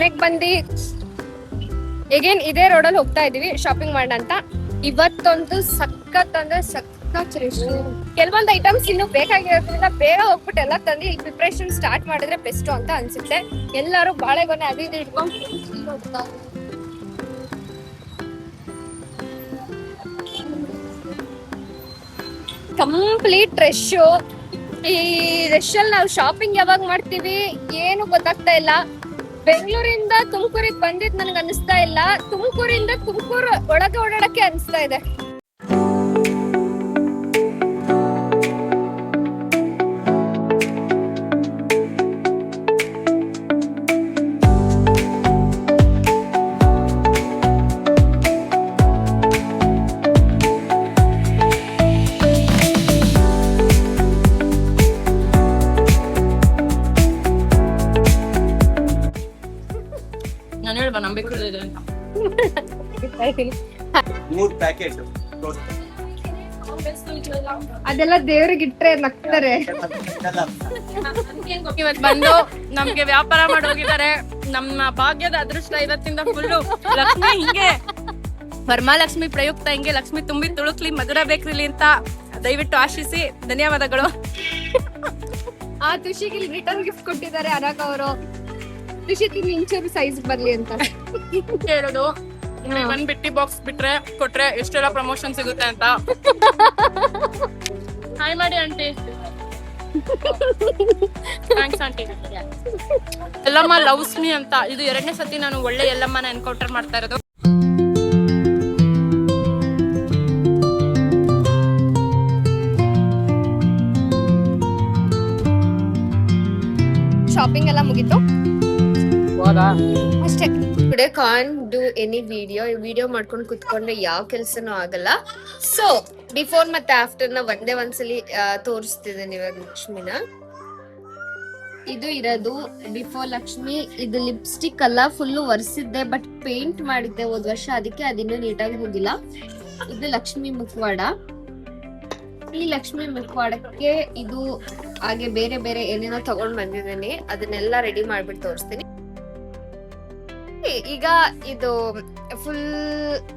ಮನೆಗ್ ಬಂದು ಎಗೇನ್ ಇದೇ ರೋಡಲ್ಲಿ ಹೋಗ್ತಾ ಇದೀವಿ ಶಾಪಿಂಗ್ ಮಾಡೋಣ ಅಂತ. ಇವತ್ತೊಂದು ಸಖತ್ ಅಂದ್ರೆ ಸಖತ್ ರಶ್. ಕೆಲವೊಂದು ಐಟಮ್ಸ್ ಇನ್ನು ಬೇಕಾಗಿರೋದ್ರಿಂದ ಬೇಗ ಹೋಗ್ಬಿಟ್ಟು ಎಲ್ಲ ತಂದು ಇಲ್ಲಿ ಪ್ರಿಪರೇಷನ್ ಸ್ಟಾರ್ಟ್ ಮಾಡಿದ್ರೆ ಬೆಸ್ಟ್ ಅಂತ ಅನ್ಸುತ್ತೆ. ಎಲ್ಲರೂ ಬಾಳೆಗೊನೆ ಅದು ಇದು ಇಟ್ಕೊಂಡು ಕಂಪ್ಲೀಟ್ ರಶ್. ಈ ರಶ್ ಅಲ್ಲಿ ನಾವು ಶಾಪಿಂಗ್ ಯಾವಾಗ ಮಾಡ್ತೀವಿ ಏನು ಗೊತ್ತಾಗ್ತಾ ಇಲ್ಲ. ಬೆಂಗಳೂರಿಂದ ತುಮಕೂರಿಗೆ ಬಂದಿದ್ ನನಗೆ ಅನಿಸ್ತಾ ಇಲ್ಲ, ತುಮಕೂರಿಂದ ತುಮಕೂರು ಒಳಗೆ ಓಡಾಡಕ್ಕೆ ಅನಿಸ್ತಾ ಇದೆ. ಅದೆಲ್ಲ ದೇವ್ರಿಗೆ ಇಟ್ರೆ ನಗ್ತಾರೆ. ಇವತ್ ಬಂದು ನಮ್ಗೆ ವ್ಯಾಪಾರ ಮಾಡಿ ಹೋಗಿದ್ದಾರೆ. ನಮ್ಮ ಭಾಗ್ಯದ ಅದೃಷ್ಟ ಇವತ್ತಿಂದ ಫುಲ್ಲು ಲಕ್ಷ್ಮಿ ಹಿಂಗೆ ವರಮಹಾಲಕ್ಷ್ಮಿ ಪ್ರಯುಕ್ತ ಹಿಂಗೆ ಲಕ್ಷ್ಮಿ ತುಂಬಿ ತುಳುಕ್ಲಿ ಮಧುರ ಬೇಕ್ರಿಲಿ ಅಂತ ದಯವಿಟ್ಟು ಆಶಿಸಿ ಧನ್ಯವಾದಗಳು. ಆ ತುಷಿಗೆ ರಿಟರ್ನ್ ಗಿಫ್ಟ್ ಕೊಟ್ಟಿದ್ದಾರೆ ಅರಾಗ್ ಅವರು. ತುಷಿ ತಿಂದು ಇಂಚೂರು ಸೈಜ್ ಬರ್ಲಿ ಅಂತ ಹೇಳೋದು. ಒಂದ್ ಬಿಟ್ಟಿ ಬಾಕ್ಸ್ ಬಿಟ್ರೆ ಕೊಟ್ರೆ ಎಷ್ಟೆಲ್ಲ ಪ್ರಮೋಷನ್ ಸಿಗುತ್ತೆ ಅಂತ. ಹಾಯ್ ಮಾಡಿ ಆಂಟಿ. Thanks aunty. ಎಲ್ಲಮ್ಮ ಲವ್ಸ್ ಮೀ ಅಂತ ಇದು 2ನೇ ಸತಿ ನಾನು ಒಳ್ಳೆ ಎಲ್ಲಮ್ಮನ ಎನ್ಕೌಂಟರ್ ಮಾಡ್ತಾ ಇರೋದು. ಶಾಪಿಂಗ್ ಎಲ್ಲ ಮುಗೀತು ಅಷ್ಟೇ. Today can't do any video ಮಾಡ್ಕೊಂಡು ಕುತ್ಕೊಂಡ್ರೆ ಯಾವ ಕೆಲ್ಸನೂ ಆಗಲ್ಲ. ಸೊ ಬಿಫೋರ್ ಮತ್ತೆ ಆಫ್ಟರ್ ನ ಒಂದ್ಸಲಿ ತೋರಿಸ್ತಿದ್ದೇನೆ ಇವಾಗ ಲಕ್ಷ್ಮಿನ. ಇದು ಇರೋದು ಬಿಫೋರ್ ಲಕ್ಷ್ಮಿ. ಇದು ಲಿಪ್ಸ್ಟಿಕ್ ಅಲ್ಲ, ಫುಲ್ ಒರೆಸಿದ್ದೆ ಬಟ್ ಪೇಂಟ್ ಮಾಡಿದ್ದೆ ಹೋದ್ ವರ್ಷ, ಅದಕ್ಕೆ ಅದಿನ್ನೂ ನೀಟಾಗಿ ಹೋಗಿಲ್ಲ. ಇದು ಲಕ್ಷ್ಮಿ ಮುಖವಾಡ. ಈ ಲಕ್ಷ್ಮಿ ಮುಖವಾಡಕ್ಕೆ ಇದು ಹಾಗೆ ಬೇರೆ ಬೇರೆ ಏನೇನೋ ತಗೊಂಡ್ ಬಂದಿದ್ದೀನಿ, ಅದನ್ನೆಲ್ಲ ರೆಡಿ ಮಾಡ್ಬಿಟ್ಟು ತೋರಿಸ್ತೀನಿ. ಈಗ ಇದು ಫುಲ್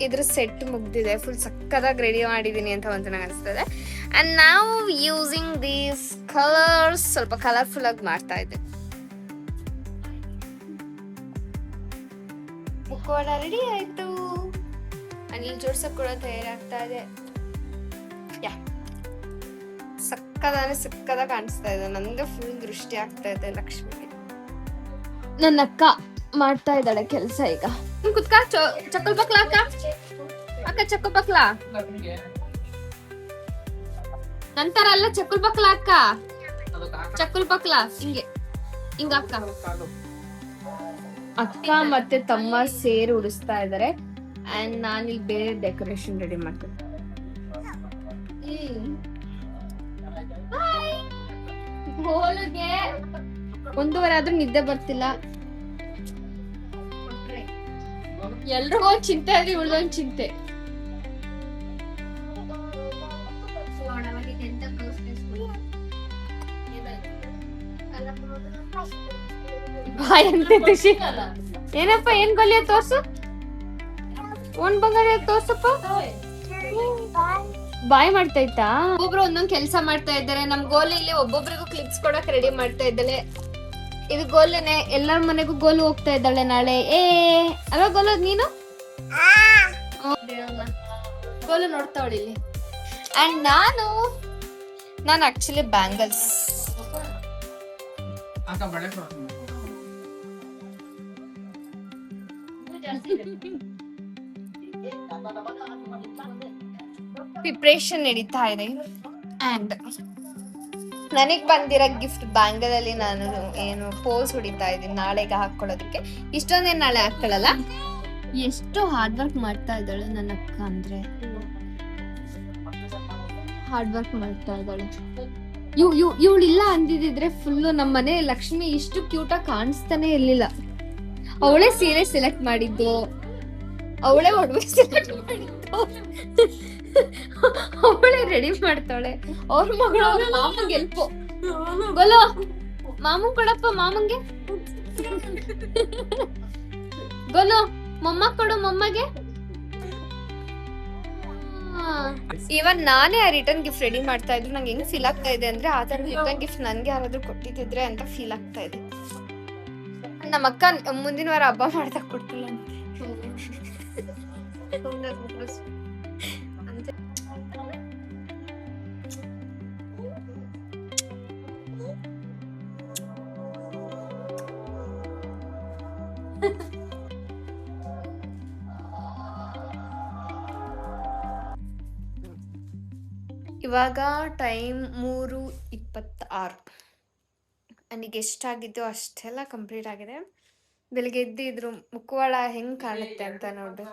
ಇದ್ರ ಸೆಟ್ ಮುಗ್ದಿದೆ, ಫುಲ್ ಸಕ್ಕದಾಗಿ ರೆಡಿ ಮಾಡಿದೀನಿ ಅಂತ ಒಂದು ನನಗೆ ಅನಿಸ್ತದೆ. ಅಂಡ್ ನಾವು ಯೂಸಿಂಗ್ ದೀಸ್ ಕಲರ್ಸ್ ಸ್ವಲ್ಪ ಕಲರ್ಫುಲ್ ಆಗಿ ಮಾಡ್ತಾ ಇದ್ದೆ. ಮುಖವಾಡ ರೆಡಿ ಆಯ್ತು. ಅನಿಲ್ ಜೋಡ್ಸಕ್ ಕೂಡ ತಯಾರಾಗ್ತಾ ಇದೆ. ಸಕ್ಕದ ಕಾಣಿಸ್ತಾ ಇದೆ. ನಂದು ಫುಲ್ ದೃಷ್ಟಿ ಆಗ್ತಾ ಇದೆ ಲಕ್ಷ್ಮಿಗೆ. ನನ್ನ ಅಕ್ಕ ಮಾಡ್ತಾ ಇದ್ದಾಳೆ ಕೆಲ್ಸ ಈಗ. ಕುತ್ಕ ಚಕ್ಕಲ್ ಬಕ್ಲಾ ಅಕ್ಕ ಚಕ್ಕಲ್ ಬಕ್ಲಾ ನಂತರ ಅಲ್ಲ ಚಕ್ಕಲ್ ಬಕ್ಲಾ ಅಕ್ಕ ಚಕ್ಕಲ್ ಬಕ್ಲಾ ಹಿಂಗೆ ಹಿಂಗ ಅಕ್ಕ ಮತ್ತೆ ತಮ್ಮ ಸೇರಿ ಉಡಿಸ್ತಾ ಇದಾರೆ. ಅಂಡ್ ನಾನು ಇಲ್ಲಿ ಬೇರೆ ಡೆಕೋರೇಷನ್ ರೆಡಿ ಮಾಡ್ತೀನಿ. ಒಂದೂವರೆ ಆದ್ರೂ ನಿದ್ದೆ ಬರ್ತಿಲ್ಲ. ಎಲ್ರಿಗೂ ಒಂದ್ ಚಿಂತೆ ಆದ್ರೆ ಇವಳೊಂದ್ ಚಿಂತೆ. ಬಾಯ್ ಅಂತೆ ಖುಷಿ. ಏನಪ್ಪ ಏನ್ ಗೊಲಿಯ ತೋರ್ಸು, ಒಂದ್ ಬಂಗಾರ ತೋರ್ಸಪ್ಪ. ಬಾಯ್ ಮಾಡ್ತಾ ಇತ್ತಾ? ಒಬ್ಬೊಬ್ರು ಒಂದೊಂದ್ ಕೆಲ್ಸ ಮಾಡ್ತಾ ಇದ್ದಾರೆ. ನಮ್ ಗೋಲಿ ಇಲ್ಲಿ ಒಬ್ಬೊಬ್ರಿಗೂ ಕ್ಲಿಪ್ಸ್ ಕೊಡಕ್ ರೆಡಿ ಮಾಡ್ತಾ ಇದ್ದಾಳೆ. ಇದು ಗೋಲೆನೆ, ಎಲ್ಲರ ಮನೆಗೂ ಗೋಲು ಹೋಗ್ತಾ ಇದ್ದಾಳೆ ನಾಳೆ. ಅಲ್ವಾ ಗೋಲು ನೀನು? ಗೋಲು ನೋಡ್ತಾವಳಿ ಇಲ್ಲಿ. ಅಂಡ್ ನಾನು ಆಕ್ಚುಲಿ ಬ್ಯಾಂಗಲ್ಸ್ ಪ್ರಿಪ್ರೇಷನ್ ನಡೀತಾ ಇದೆ. ಅಂಡ್ ನನಗ್ ಬಂದಿರೋ ಗಿಫ್ಟ್ ಬ್ಯಾಂಗಲ್ ಅಲ್ಲಿ ನಾನು ಏನು ಪೋಸ್ ಹೊಡಿತಾ ಇದ್ದೀನಿ ನಾಳೆಗೆ ಹಾಕೊಳ್ಳೋದಕ್ಕೆ. ಇಷ್ಟೊಂದೇನ್ ನಾಳೆ ಹಾಕೊಳ್ಳಲ್ಲ. ಎಷ್ಟು ಹಾರ್ಡ್ ವರ್ಕ್ ಮಾಡ್ತಾ ಇದ್ದಾಳೆ ನನ್ನ ಅಕ್ಕ, ಅಂದ್ರೆ ಹಾರ್ಡ್ ವರ್ಕ್ ಮಾಡ್ತಾ ಇದ್ದಾಳೆ. ಇವಳಿಲ್ಲ ಅಂದಿದ್ರೆ ಫುಲ್ಲು ನಮ್ಮ ಮನೆ ಲಕ್ಷ್ಮಿ ಇಷ್ಟು ಕ್ಯೂಟಾಗಿ ಕಾಣಿಸ್ತಾನೆ ಇರ್ಲಿಲ್ಲ. ಅವಳೇ ಸೀರೆ ಸೆಲೆಕ್ಟ್ ಮಾಡಿದ್ದು, ಅವಳೇ ಒಡವೆ ಸೆಲೆಕ್ಟ್ ಮಾಡಿದ್ದು, ಅವಳೇ ರೆಡಿ ಮಾಡ್ತಾಳೆ. ಅವ್ರ ಮಗಳು ಮಾಮಂಗೆ ಎಲ್ಪು. ಗೊಲೋ ಮಾಮಂಗ್ ಕೊಡಪ್ಪ, ಮಾಮಂಗೆ ಗೋಲು ಮೊಮ್ಮ ಕೊಡು ಮೊಮ್ಮಗೆ. ಇವನ್ ನಾನೇ ಆ ರಿಟರ್ನ್ ಗಿಫ್ಟ್ ರೆಡಿ ಮಾಡ್ತಾ ಇದ್ರು. ನಂಗೆ ಹೆಂಗ್ ಫೀಲ್ ಆಗ್ತಾ ಇದೆ ಅಂದ್ರೆ ಆ ತರ ರಿಟರ್ನ್ ಗಿಫ್ಟ್ ನನ್ಗೆ ಯಾರಾದ್ರೂ ಕೊಟ್ಟಿದ್ರೆ ಅಂತ ಫೀಲ್ ಆಗ್ತಾ ಇದೆ. ನಮ್ಮ ಅಕ್ಕ ಮುಂದಿನ ವಾರ ಹಬ್ಬ ಮಾಡ್ದಾಗ ಕೊಡ್ತಿಲ್ಲ ಅಂತ. ಇವಾಗ ಟೈಮ್ 3:26. ನನಗೆ ಎಷ್ಟಾಗಿದ್ದು ಅಷ್ಟೆಲ್ಲ ಕಂಪ್ಲೀಟ್ ಆಗಿದೆ. ಬೆಳಿಗ್ಗೆ ಎದ್ದು ಇದ್ರ ಮುಖವಾಡ ಹೆಂಗ್ ಕಾಣುತ್ತೆ ಅಂತ ನೋಡ್ಬೇಕು.